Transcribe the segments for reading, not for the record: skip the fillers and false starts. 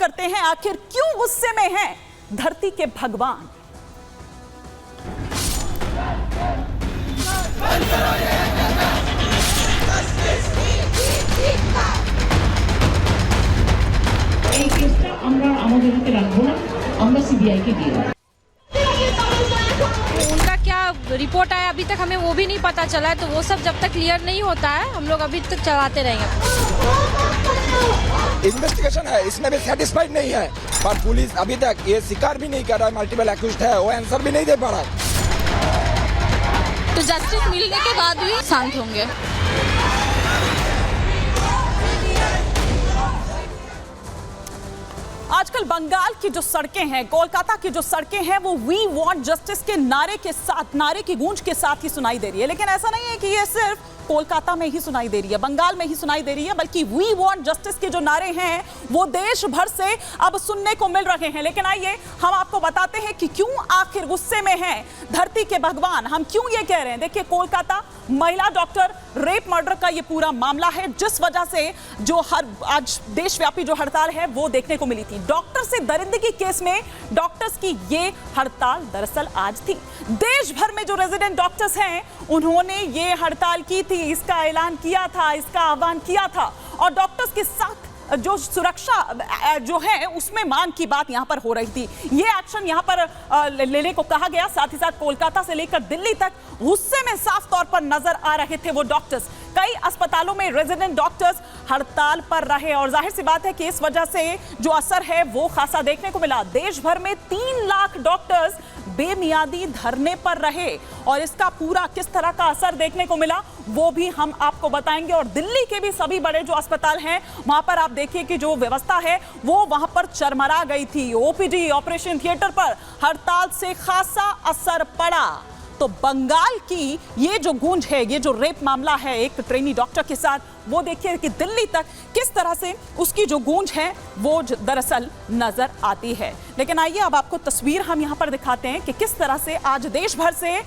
करते हैं आखिर क्यों गुस्से में हैं धरती के भगवान। এই কেসটা আমরা আমাদের হাতে রাখবো না, আমরা সিবিআই কে দিয়ে দেব। उनका क्या रिपोर्ट आया अभी तक हमें वो भी नहीं पता चला है, तो वो सब जब तक क्लियर नहीं होता है हम लोग अभी तक चलाते रहेंगे। इन्वेस्टिगेशन है, इसमें भी सेटिस्फाइड नहीं है, पर पुलिस अभी तक ये स्वीकार भी नहीं कर रहा है, मल्टीपल एक्यूज्ड है, वो आंसर भी नहीं दे पा रहा है। तो जस्टिस मिलने के बाद भी शांत होंगे। आजकल बंगाल की जो सड़कें हैं, कोलकाता की जो सड़कें हैं, वो वी वांट जस्टिस के नारे के साथ, नारे की गूंज के साथ ही सुनाई दे रही है। लेकिन ऐसा नहीं है कि ये सिर्फ कोलकाता में ही सुनाई दे रही है, बंगाल में ही सुनाई दे रही है, बल्कि वी वांट जस्टिस के जो नारे हैं वो देश भर से अब सुनने को मिल रहे हैं। लेकिन आइए हम आपको बताते हैं कि क्यों आखिर गुस्से में हैं धरती के भगवान, हम क्यों ये कह रहे हैं। देखिए, कोलकाता महिला डॉक्टर रेप मर्डर का ये पूरा मामला है, जिस वजह से जो आज देशव्यापी जो हड़ताल है वो देखने को मिली थी। डॉक्टर से दरिंदगी केस में डॉक्टर्स की ये हड़ताल दरअसल आज थी। देश भर में जो रेजिडेंट डॉक्टर्स हैं उन्होंने ये हड़ताल की थी, इसका ऐलान किया था, इसका आह्वान किया था, और डॉक्टर्स के साथ जो सुरक्षा जो है उसमें मांग की बात यहां पर हो रही थी। ये एक्शन यहां पर लेने को कहा गया। साथ ही साथ कोलकाता से लेकर दिल्ली तक गुस्से में साफ तौर पर नजर आ रहे थे वो डॉक्टर्स। कई अस्पतालों में रेजिडेंट डॉक्टर्स हड़ताल पर रहे और जाहिर सी बात है कि इस वजह से जो असर है वो खासा देखने को मिला। देश भर में 3 लाख डॉक्टर्स बेमियादी धरने पर रहे और इसका पूरा किस तरह का असर देखने को मिला वो भी हम आपको बताएंगे। और दिल्ली के भी सभी बड़े जो अस्पताल हैं वहां पर आप देखिए कि जो व्यवस्था है वो वहां पर चरमरा गई थी। ओपीडी, ऑपरेशन थिएटर पर हड़ताल से खासा असर पड़ा। तो बंगाल की ये जो गूंज है, ये जो रेप मामला है एक ट्रेनी डॉक्टर के साथ, वो देखिए कि दिल्ली तक किस तरह से उसकी जो गूंज है वो दरअसल नजर आती है। लेकिन आइए अब आपको तस्वीर हम यहां पर दिखाते हैं कि किस तरह से आज देश भर से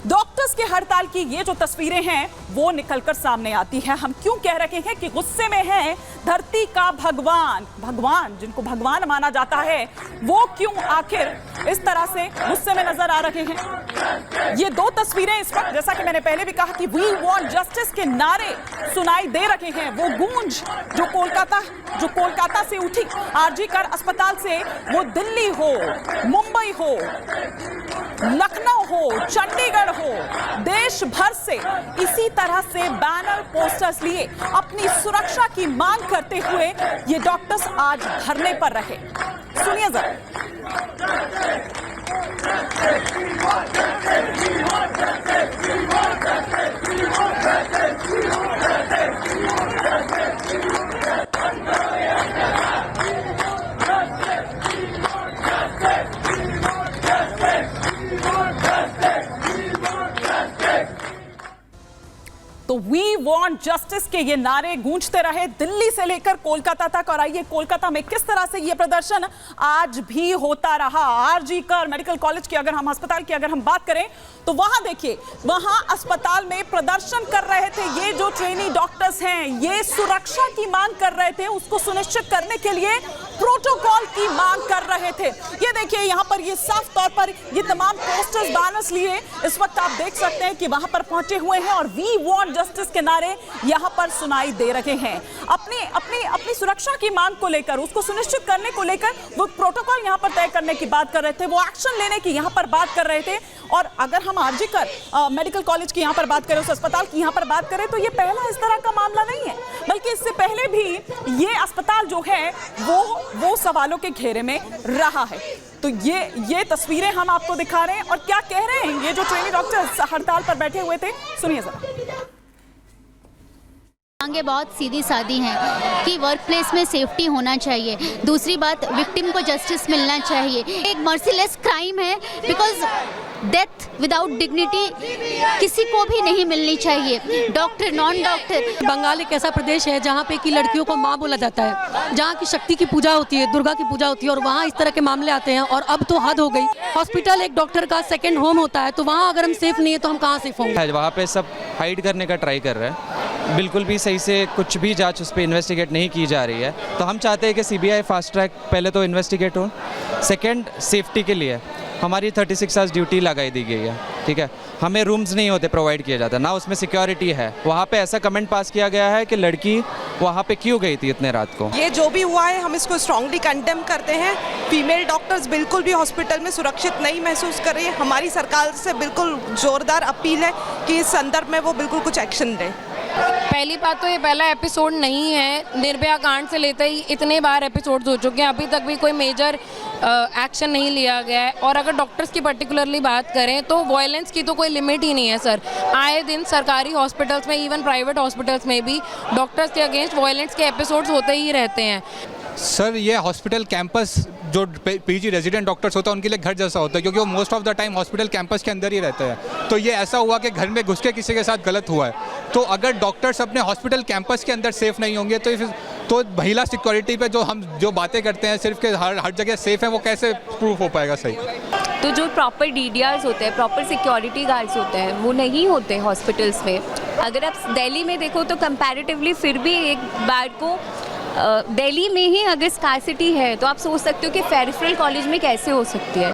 डॉक्टर्स के हड़ताल की ये जो तस्वीरें हैं वो निकलकर सामने आती है। हम क्यों कह रहे हैं कि गुस्से में है धरती का भगवान, भगवान जिनको भगवान माना जाता है वो क्यों आखिर इस तरह से गुस्से में नजर आ रहे हैं। ये 2 तस्वीरें इस वक्त, जैसा कि मैंने पहले भी कहा कि वी वांट जस्टिस के नारे सुनाई दे रहे हैं। वो गूंज जो कोलकाता से उठी आरजी कर अस्पताल से, वो दिल्ली हो, मुंबई हो, लखनऊ हो, चंडीगढ़ हो, देश भर से इसी तरह से बैनर पोस्टर्स लिए अपनी सुरक्षा की मांग करते हुए ये डॉक्टर्स आज धरने पर रहे। सुनिए जरा। तो वी वांट जस्टिस के ये नारे गूंजते रहे दिल्ली से लेकर कोलकाता तक। और आइए कोलकाता में किस तरह से ये प्रदर्शन आज भी होता रहा। आरजी कर मेडिकल कॉलेज की अगर हम अस्पताल की अगर हम बात करें तो वहां देखिए, वहां अस्पताल में प्रदर्शन कर रहे थे ये जो ट्रेनी डॉक्टर्स हैं, ये सुरक्षा की मांग कर रहे थे, उसको सुनिश्चित करने के लिए प्रोटोकॉल की मांग कर रहे थे। ये देखिए यहां पर ये साफ तौर पर ये तमाम पोस्टर्स, बैनर्स लिए इस वक्त आप देख सकते हैं कि वहां पर पहुंचे हुए हैं और वी वांट जस्टिस के नारे यहां पर सुनाई दे रहे हैं। अपनी सुरक्षा की मांग को लेकर, उसको सुनिश्चित करने को लेकर वो प्रोटोकॉल यहां पर तय करने की बात कर रहे थे, वो एक्शन लेने की यहां पर बात कर रहे थे। और अगर हम आरजी कर मेडिकल कॉलेज की यहां पर बात करें, उस अस्पताल की यहां पर बात करें, तो ये पहला इस तरह का मामला नहीं है, बल्कि इससे पहले भी ये अस्पताल जो है वो सवालों के घेरे में रहा है। तो ये तस्वीरें हम आपको दिखा रहे हैं और क्या कह रहे हैं ये जो ट्रेनी डॉक्टर्स हड़ताल पर बैठे हुए थे, सुनिए जरा। मांगे बहुत सीधी सादी हैं कि वर्क प्लेस में सेफ्टी होना चाहिए। दूसरी बात, विक्टिम को जस्टिस मिलना चाहिए। एक मर्सीलेस क्राइम है, बिकॉज डेथ विदाउट डिग्निटी किसी को भी नहीं मिलनी चाहिए, डॉक्टर नॉन डॉक्टर। बंगाल एक ऐसा प्रदेश है जहाँ पे कि लड़कियों को माँ बोला जाता है, जहाँ की शक्ति की पूजा होती है, दुर्गा की पूजा होती है, और वहाँ इस तरह के मामले आते हैं। और अब तो हद हो गई। हॉस्पिटल एक डॉक्टर का सेकंड होम होता है, तो वहाँ अगर हम सेफ नहीं है तो हम कहाँ सेफ होंगे। वहाँ पे सब हाइड करने का ट्राई कर रहे हैं बिल्कुल भी सही से कुछ भी जांच उस पर इन्वेस्टिगेट नहीं की जा रही है। तो हम चाहते हैं कि सीबीआई फास्ट ट्रैक पहले तो इन्वेस्टिगेट हो, सेकंड सेफ्टी के लिए हमारी 36 आवर्स ड्यूटी लगाई दी गई है, ठीक है। हमें रूम्स नहीं होते प्रोवाइड किया जाता, ना उसमें सिक्योरिटी है। वहाँ पे ऐसा कमेंट पास किया गया है कि लड़की वहाँ पे क्यों गई थी इतने रात को। ये जो भी हुआ है हम इसको स्ट्रांगली कंडेम करते हैं। फीमेल डॉक्टर्स बिल्कुल भी हॉस्पिटल में सुरक्षित नहीं महसूस कर रही है। हमारी सरकार से बिल्कुल जोरदार अपील है कि इस संदर्भ में वो बिल्कुल कुछ एक्शन लें। पहली बात तो ये पहला एपिसोड नहीं है, निर्भया कांड से लेते ही इतने बार एपिसोड्स हो चुके हैं, अभी तक भी कोई मेजर एक्शन नहीं लिया गया है। और अगर डॉक्टर्स की पर्टिकुलरली बात करें तो वायलेंस की तो कोई लिमिट ही नहीं है सर। आए दिन सरकारी हॉस्पिटल्स में, इवन प्राइवेट हॉस्पिटल्स में भी डॉक्टर्स के अगेंस्ट वायलेंस के एपिसोड्स होते ही रहते हैं। सर ये हॉस्पिटल कैंपस जो पीजी रेजिडेंट डॉक्टर्स होता है उनके लिए घर जैसा होता है, क्योंकि वो most of the time hospital campus के अंदर ही रहते हैं। तो ये ऐसा हुआ कि घर में घुस के किसी के साथ गलत हुआ है। तो अगर डॉक्टर्स अपने हॉस्पिटल कैंपस के अंदर सेफ़ नहीं होंगे तो महिला सिक्योरिटी पे जो बातें करते हैं सिर्फ के हर जगह सेफ़ है, वो कैसे प्रूफ हो पाएगा सही। तो जो प्रॉपर डीडीआर्स होते हैं, प्रॉपर सिक्योरिटी गार्ड्स होते हैं, वो नहीं होते हॉस्पिटल्स में। अगर आप दिल्ली में देखो तो कंपैरेटिवली फिर भी एक बार को दिल्ली में ही अगर स्कार्सिटी है तो आप सोच सकते हो कि फेरिफरल कॉलेज में कैसे हो सकती है।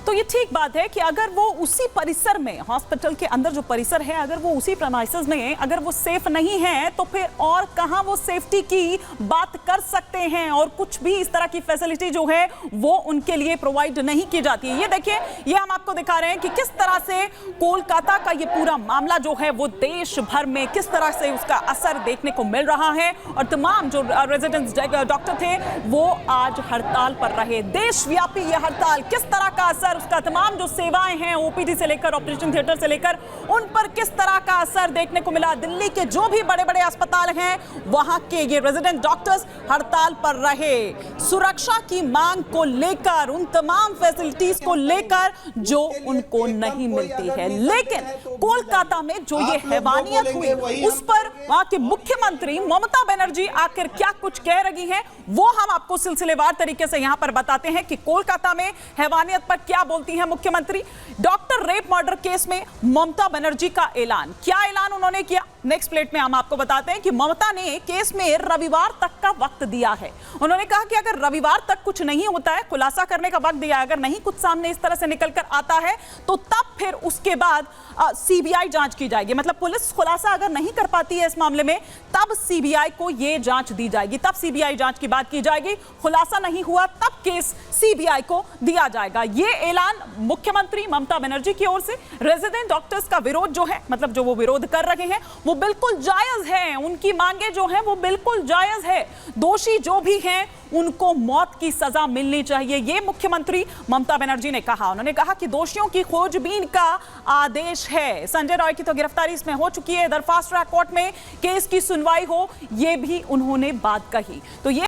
तो ये ठीक बात है कि अगर वो उसी परिसर में, हॉस्पिटल के अंदर जो परिसर है, अगर वो उसी प्रेमाइसेस में अगर वो सेफ नहीं है तो फिर और कहां वो सेफ्टी की बात कर सकते हैं। और कुछ भी इस तरह की फैसिलिटी जो है वो उनके लिए प्रोवाइड नहीं की जाती है। ये देखिए, ये हम आपको दिखा रहे हैं कि किस तरह से कोलकाता का ये पूरा मामला जो है वो देश भर में किस तरह से उसका असर देखने को मिल रहा है। और तमाम जो रेजिडेंट्स डॉक्टर थे वो आज हड़ताल पर रहे। देशव्यापी ये हड़ताल किस तरह का असर, उसका तमाम जो सेवाएं हैं ओपीडी से लेकर ऑपरेशन थिएटर से लेकर उन पर किस तरह का असर देखने को मिला। दिल्ली के जो भी बड़े बड़े अस्पताल हैं वहां के ये रेजिडेंट डॉक्टर्स हड़ताल पर रहे, सुरक्षा की मांग को लेकर, उन तमाम फैसिलिटीज को लेकर जो उनको नहीं मिलती है। लेकिन कोलकाता में जो ये हैवानियत हुई उस पर वहां के मुख्यमंत्री ममता बनर्जी आखिर क्या कुछ कह रही हैं वो हम आपको सिलसिलेवार तरीके से यहां पर बताते हैं कि कोलकाता में हैवानियत पर क्या बोलती है मुख्यमंत्री। डॉक्टर रेप मर्डर केस में ममता बनर्जी का ऐलान, क्या ऐलान उन्होंने किया नेक्स्ट प्लेट में हम आपको बताते हैं कि ममता ने केस में रविवार तक का वक्त दिया है। उन्होंने कहा कि अगर रविवार तक कुछ नहीं होता है, खुलासा करने का वक्त दिया है, अगर नहीं कुछ सामने इस तरह से निकलकर आता है तो तब फिर उसके बाद सीबीआई जांच की जाएगी। मतलब पुलिस खुलासा अगर नहीं कर पाती है इस मामले में तब सीबीआई को यह जांच दी जाएगी, तब सीबीआई जांच की बात की जाएगी। खुलासा नहीं हुआ तब केस सीबीआई को दिया जाएगा। यह ऐलान मुख्यमंत्री ममता बनर्जी की ओर से। रेजिडेंट डॉक्टर्स का विरोध जो है, मतलब जो वो विरोध कर रहे हैं वो बिल्कुल जायज है, उनकी मांगे जो हैं वो बिल्कुल जायज है। दोषी जो भी हैं उनको मौत की सजा मिलनी चाहिए, ये मुख्यमंत्री ममता बनर्जी ने कहा। उन्होंने कहा कि दोषियों की खोजबीन का आदेश है। संजय रॉय की तो गिरफ्तारी इसमें हो चुकी है, इधर फास्ट ट्रैक कोर्ट में केस की सुनवाई हो, ये भी उन्होंने बात कही। तो ये